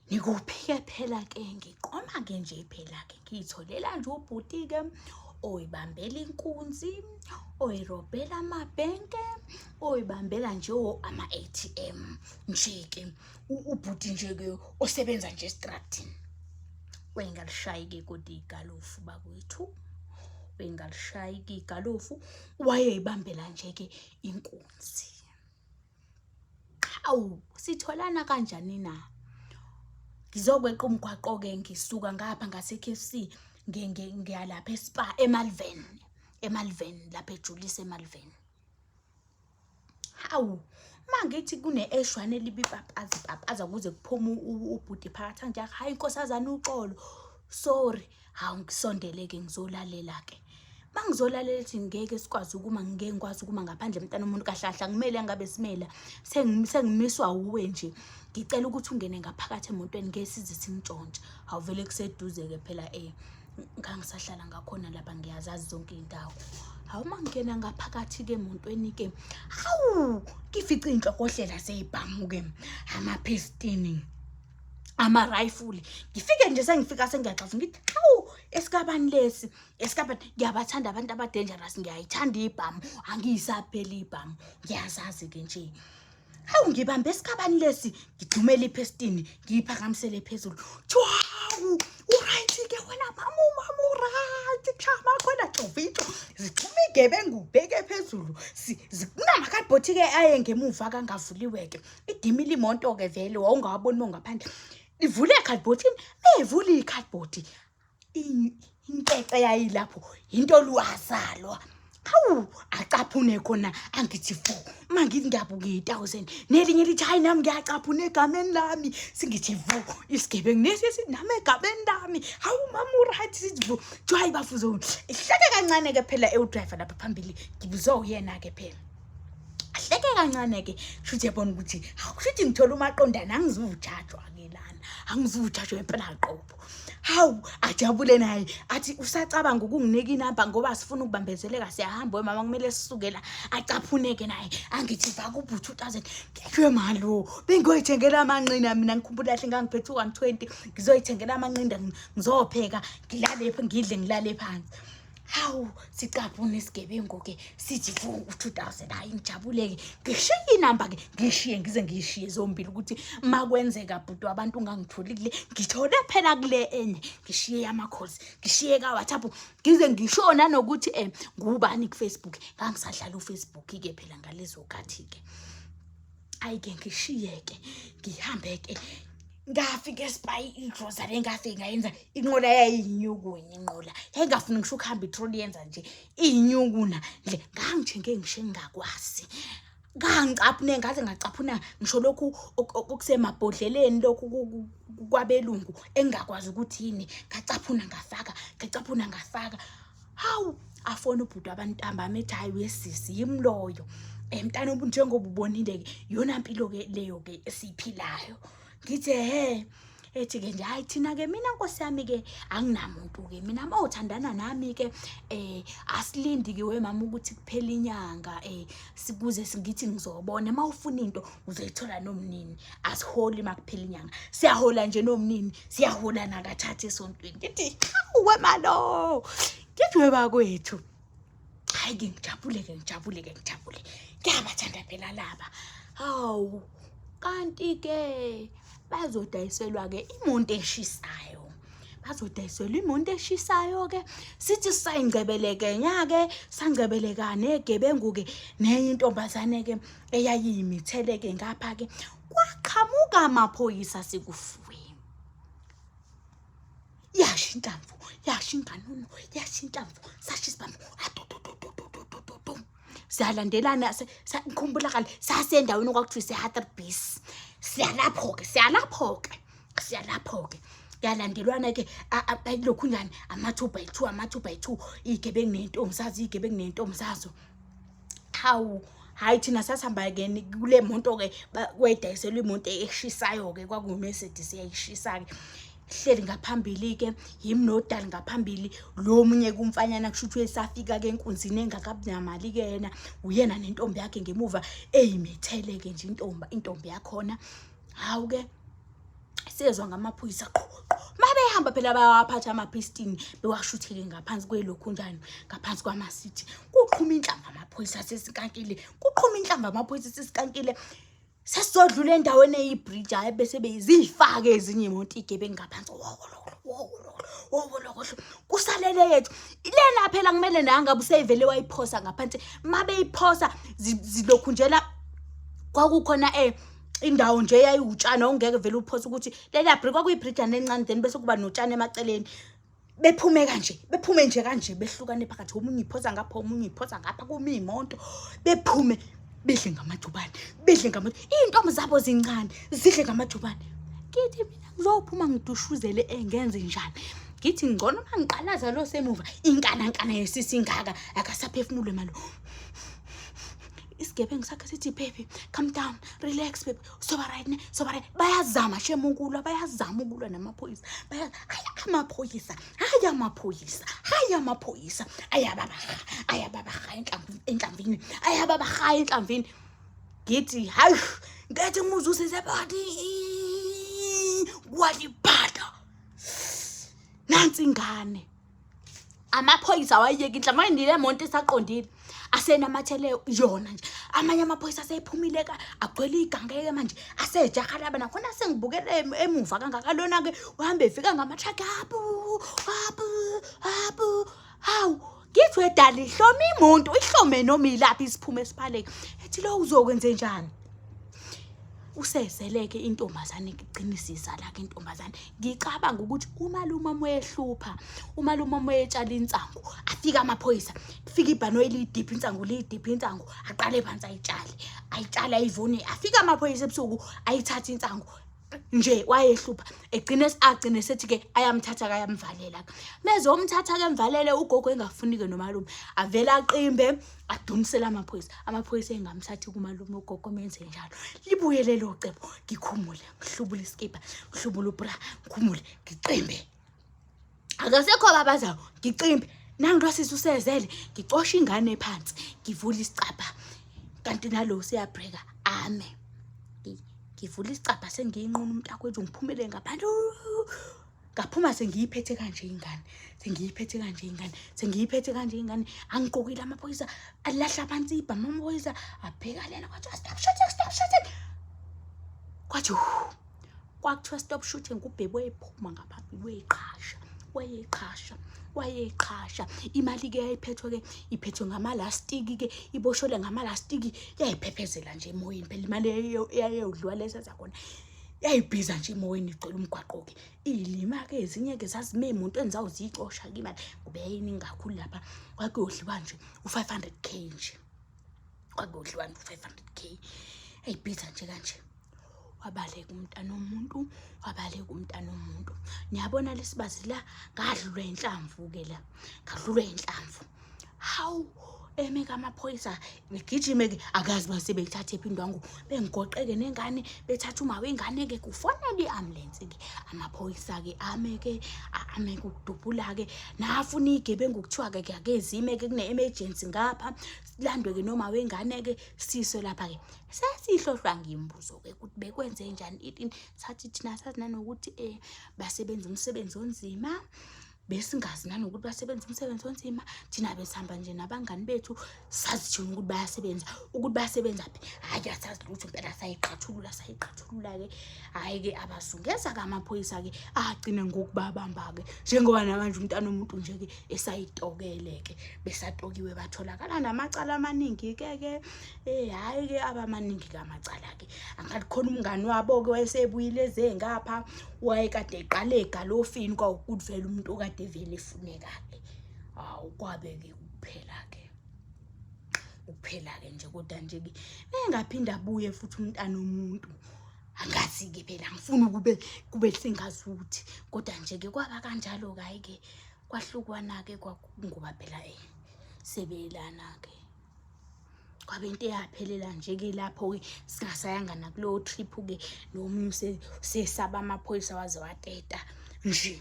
Nikuphi-ke phela-ke ngiqoma-ke nje phela-ke ngiyitholela nje ubhuti-ke oyibambela inkunzi, oyirobhela amabhenke, oyibambela nje ama-ATM nje-ke ubhuti nje-ke osebenza nje estradini. Wayengalishayike kodwa igalofu bakwethu, wayengalishayike igalofu, wayeyibambela nje-ke inkunzi. Hawu, sitholana kanjani na? Ngizokweqa umgwaqo-ke ngisuka ngapha ngase-KFC ngiyalapha eSpa eMalvern lapha eJulius eMalvern. Hawu, mangithi kune-eshwane libipapaza kuze kuphume ubhuti phakathi nje, hayi nkosazana uxolo, sorry. Hawu ngisondele-ke ngizolalela-ke. Mangizolalela ethi ngeke sikwazi ukuma, ngeke ngikwazi ukuma ngaphandle mntana umuntu kahlahla, ngimele angabe simela. Sengimiswa uwe nje. Ngicela ukuthi ungene ngaphakathi emotweni ngesize singitshontshe. Awuvele kuseduze-ke phela ngangisahlala ngakhona lapha, ngiyazazi zonke iy'ndawo. Hawu mangingena ngaphakathi-ke emotweni-ke, hawu ngifice iy'nhlokohlela zey'bhamu-ke, ama-pistol, ama-rifle. Ngifike nje sengifika sengiyaxaza ngithi hawu esikabani lesi, esikabani. Ngiyabathanda abantu aba-dangerous, ngiyayithanda ibhamu, angiyisapheli ibhamu, ngiyazazi-ke nje. Hawu ngibambe esikabani lesi, ngidumela iphestini, ngiyiphakamisele phezulu. Hawu u-right-ke wena mama u-right, kushama khona jovito, zichuma igebengu ubheke phezulu. Kunamakhadibhothi-ke aye ngemuva kangavuliwe-ke. Idimile imoto-ke vele wawungawaboni ngaphandle. Ivule ekhadibhothini, meyivula ikhadibhothi, intece yayilapho into luwazalwa. Hawu acaphune khona angithi fu, mangithi ngiyabuka 1000 nelinye lithi hayi nami ngiyacaphuna egameni lami, singithi vu isigebengu nesi nami egameni lami. Hawu mama u-right sithi vu hayi bafuzo ihleke kancane-ke phela driver lapha phambili, ngibuzwa uyena-ke phela ahleke kancane-ke. Shuthi yabona ukuthi hawu shuthi ngithola umaqondana, angizujajwa-ke lana, angizujajwa impela qobo. Hawu ajabule naye athi usacabanga ukunginika inamba ngoba sifuna ukubambezeleka siyahamba wemama kumele sisuke la. Acaphuneke naye angithi vaka ubhuti 2000. Ngishwe malo bengiyoyithengela amanqina mina, ngikhumbula kahle ngangiphethe 120, ngizoyithengela amanqina ngizopheka ngilale ngidle ngilale phansi. Hawu sicaphuna isigebengu-ke sithi vu 2000. Hayi ngijabule-ke ngishiye inamba-ke, ngize ngiyishiye zombili ukuthi makwenzeka bhuti wabantu ungangitholile, ngithole phela kule enye ngishiye ama-calls, ngishiye ka-WhatsApp, ngize ngisho nanokuthi ngubani ku-Facebook. Ngangisadlala u-Facebook-ke phela ngalezo khathi-ke. Hayi-ke ngishiye-ke ngihambeke ngafika eSpa igroza le ngafike ngayenza inqola yayiyinyuku inqola. Engafuni ngisho ukuhamba itroli yenza nje iyinyuku na le. Ngangijenge ngisho engakwazi. Ngangicaphune ngaze ngacaphuna ngisho lokhu okusemabhodleleni lokhu kwabelungu engakwazi ukuthi yini. Ngacaphuna ngafaka. Hawu afona ubhuti abantambama ethi hayi wesisi yimloyo. Mntana umuntu njengoba ubonile-ke yona impilo-ke leyo-ke esiyiphilayo. Ngithe ethi-ke nje hayi thina-ke mina nkosi yami-ke anginamuntu-ke mina mawuthandana nami-ke asilindi-ke wemama ukuthi kuphela inyanga sikuze ngithi ngizobona mawufuna into uzoyithola nomnini. Asiholi makuphela inyanga, siyahola nje nomnini, siyahola nakathatha esontweni. Ngithi hawu wemalo, ngithi webakwethu hayi-ke ngijabule. Ngiyabathanda phela laba. Hawu kanti-ke bazodayiselwa-ke imoto eshisayo, sithi sayingcebeleke nya-ke sangcebeleka negebengu-ke nenye intombazane-ke eyayiyimithele-ke ngapha-ke. Kwaqhamuka amaphoyisa sekufuwe, yasho inhlamvu, yasho inganono, yasho inhlamvu, sasho isibhamu siyalandelana. Ngikhumbula kale sasendaweni okwakuthiwa ise-Hartebees. Siyalapho-ke yalandelwana-ke lokhu njani ama-2x2 iy'gebengu ney'ntombi zazo. Hawu hayi thina sasihamba-ke kule moto-ke kwadayiselwa imoto eshisayo-ke kwakuyi-Mercedes eyayishisa-ke. hleli ngaphambili ke yimi nodali ngaphambili lo munye kumfanyana kushuthi esafika ke enkunzini engakabi namali ke yena uyena nentombi yakhe ngemuva eyimethele ke nje intombi yakhona. Hawu ke sezwa ngamaphoyisa mabehamba phela bayawaphatha amapistini bewashutheke ngaphansi kwelokhu njani ngaphansi kwamasithi kuqhuma inhlamba amaphoyisa sesikankile kuqhuma inhlamba amaphoyisa sesikankile sesizodlula endaweni eyibridge hayi bese bezifake ezinye imoto igebe ngaphansi kusalele yethu ilena phela kumele nangabe useyivele wayiphosa ngaphansi mabeyiphosa zilokhu njela kwakukhona indawo nje yayiwutshana ongeke vele uphosa ukuthi lela bridge kwakuyibridge encane then bese kuba notshana emaceleni bephume nje kanje behlukane phakathi omunye iphosa ngapha omunye iphosa ngapha kuma imoto bephume bedle ngamajubane intombi zabo zincane zidle ngamajubane. Ngithi mina ngizophuma ngidushuzele engenze njani ngithi ngcono mangiqalaza lo semuva inkana yesisi ngaka akasaphefumule malo. Isigebengu sakhe sithi baby calm down relax baby soba right bayazama shemukulwa bayazama ukulwa namaphoyisa amaphoyisa ayababaha enhlamvini ngithi hayi ngethi umuzi usisebadi waliphatha nansi ingane amaphoyisa wayeka inhlamvu ayindile monto isaqondile asenamathele yona nje amanye amaphoyisa asephumile ka agcwele igangeke manje asejaha laba nakhona sengibukele emuva kangakalona ke uhambe efika ngamatruck hawu ngithi wedala ihloma imuntu ihlome noma ilaphi isiphume esiphaleke ethi lo uzokwenze njani usezeleke intombazane iqinisisa la ke intombazane ngicabanga ukuthi umalume moyehlupha umalume moyetshala insangu afika amaphoyisa fika ibhano elidiphi insangu aqale phansi ayitshala ayivune afika amaphoyisa ebusuku ayithatha insangu nje wayehlupha agcine sethi ke ayamthatha kayamvalela mezomthatha ke mvalele ugogo engafuni ke nomalume avela aqimbe adumisela amaphoyisa engamthathi kumalume ugogo menze njalo libuye lelo cebo ngikhumule ngihlubula iskipa ngihlubula ubra ngikhumule ngicimbe akasekho babazayo ngicimbe nangilosisi usezele ngicosha ingane phansi ngivula isicapha kanti nalo siyabhreka ame ngivula isicapha sengiyinquna umntakwethu ngiphumele ngaphandle ngaphuma sengiyiphethe kanje ingane angiqokile amaphoyisa alahla phansi ibhama amaphoyisa abheka lena kwathi stop shooting kwathi kwakuthiwa stop shooting ubhebe ephuma ngaphambili wayeqhasha imali ke iphethwe ngamalastiki ke iboshole ngamalastiki yayiphephezela nje emoyeni phela imali yayodliwa lesa zakhona yayibhiza nje emoyeni igcwele umgwaqo ke ilima ke ezinye ke zazime emuntu enzawuzicosha ke imali kube yini ngakhulu lapha kwakuyodliwa nje u500k nje kwakuyodliwa u500k ayibhiza nje kanje wabaleka umntana womuntu niyabona lesibazi la ngadlulwa inhlamvu ke la ngadlulwa inhlamvu hawu emeka amaphoyisa begijime ke akazi basebeyithathe iphindwangu bengigoqeke nengane bethatha uma wengane ke kufonela iambulance ke amaphoyisa ke ame ukudubula ke nafuna igebengu kuthiwa ke akezime ke kune emergency ngapha landwe ke noma wengane ke siso lapha ke sesihlohlwa ngimbuzo ke ukuthi bekwenze njani itini sathi thina sazi nanokuthi basebenza umsebenzi onzima besingazi nanokuthi basebenza umsebenzi onzima thina besihamba nje nabangani bethu sazi nje ukuthi basebenza phi hayi asazi lutho impela sayiqhathulula ke hayi ke abasungeza kamaphoyisa ke agcine ngokubabamba ke njengoba namanje umntana womuntu nje ke esayitokele ke besatokiwe batholakala namacala amaningi ke hayi ke abamaningi kamacala ke angathi khona umngani wabo ke wayesebuyile ngapha wayekade eqale egalofini kwakuvela umuntu okade vele efuneka ke hawu kwabe ke kuphela ke nje kodwa nje ke engaphinda abuye futhi umntana womuntu angazi ke phela ngifuna kube singazuthi kodwa nje ke kwaba kanjalo hayi ke kwahlukwana ke kwakungoba phela sebelana ke kwabe into yaphelela nje ke lapho ke singasayanga nakulo trip ke nomunye sesaba amaphoyisa waze wateta nje.